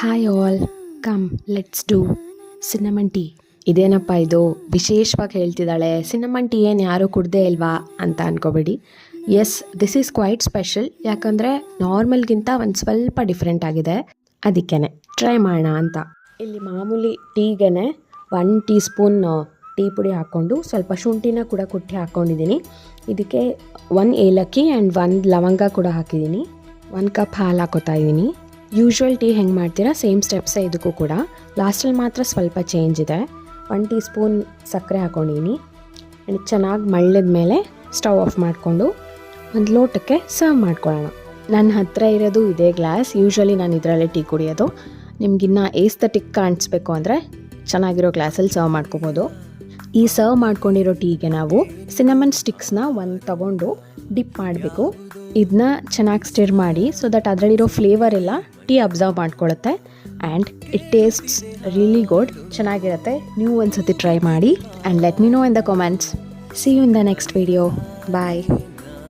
Hi all, come let's do cinnamon tea. ಇದೇನಪ್ಪ ಇದು ವಿಶೇಷವಾಗಿ ಹೇಳ್ತಿದ್ದಾಳೆ, ಸಿನ್ನಮನ್ ಟೀ ಏನು ಯಾರೂ ಕುಡ್ದೇ ಇಲ್ವಾ ಅಂತ ಅನ್ಕೋಬೇಡಿ. Yes, this is quite special. ಯಾಕಂದರೆ ನಾರ್ಮಲ್ಗಿಂತ ಒಂದು ಸ್ವಲ್ಪ ಡಿಫ್ರೆಂಟ್ ಆಗಿದೆ, ಅದಕ್ಕೇ ಟ್ರೈ ಮಾಡೋಣ ಅಂತ. ಇಲ್ಲಿ ಮಾಮೂಲಿ ಟೀಗೆ 1 ಟೀ ಸ್ಪೂನ್ ಟೀ ಪುಡಿ ಹಾಕ್ಕೊಂಡು ಸ್ವಲ್ಪ ಶುಂಠಿನ ಕೂಡ ಕುಟ್ಟಿ ಹಾಕ್ಕೊಂಡಿದ್ದೀನಿ. ಇದಕ್ಕೆ 1 ಏಲಕ್ಕಿ ಆ್ಯಂಡ್ 1 ಲವಂಗ ಕೂಡ ಹಾಕಿದ್ದೀನಿ. 1 ಕಪ್ ಹಾಲು ಹಾಕೋತಾ ಇದ್ದೀನಿ. ಯೂಶ್ವಲ್ ಟೀ ಹೆಂಗೆ ಮಾಡ್ತೀರಾ ಸೇಮ್ ಸ್ಟೆಪ್ಸೇ ಇದಕ್ಕೂ ಕೂಡ. ಲಾಸ್ಟಲ್ಲಿ ಮಾತ್ರ ಸ್ವಲ್ಪ ಚೇಂಜ್ ಇದೆ. 1 ಟೀ ಸ್ಪೂನ್ ಸಕ್ಕರೆ ಹಾಕ್ಕೊಂಡಿದ್ದೀನಿ. ಆ್ಯಂಡ್ ಚೆನ್ನಾಗಿ ಮಳ್ಳಿದ ಮೇಲೆ ಸ್ಟವ್ ಆಫ್ ಮಾಡಿಕೊಂಡು ಒಂದು ಲೋಟಕ್ಕೆ ಸರ್ವ್ ಮಾಡ್ಕೊಳ್ಳೋಣ. ನನ್ನ ಹತ್ತಿರ ಇರೋದು ಇದೇ ಗ್ಲಾಸ್. ಯೂಶ್ವಲಿ ನಾನು ಇದರಲ್ಲೇ ಟೀ ಕುಡಿಯೋದು. ನಿಮಗಿನ್ನ ಏಸ್ಥೆಟಿಕ್ ಕಾಣಿಸ್ಬೇಕು ಅಂದರೆ ಚೆನ್ನಾಗಿರೋ ಗ್ಲಾಸಲ್ಲಿ ಸರ್ವ್ ಮಾಡ್ಕೋಬೋದು. ಈ ಸರ್ವ್ ಮಾಡ್ಕೊಂಡಿರೋ ಟೀಗೆ ನಾವು ಸಿನ್ನಮನ್ ಸ್ಟಿಕ್ಸ್ನ ತಗೊಂಡು ಡಿಪ್ ಮಾಡಬೇಕು. ಇದನ್ನ ಚೆನ್ನಾಗಿ ಸ್ಟಿರ್ ಮಾಡಿ ಸೊ ದಟ್ ಅದರಲ್ಲಿರೋ ಫ್ಲೇವರ್ ಎಲ್ಲ ಟೀ ಅಬ್ಸರ್ವ್ ಮಾಡ್ಕೊಳ್ಳುತ್ತೆ. And it tastes really good, ಚೆನ್ನಾಗಿರುತ್ತೆ. ನೀವು ಒಂದು ಸತಿ ಟ್ರೈ ಮಾಡಿ and let me know in the comments. See you in the next video. Bye.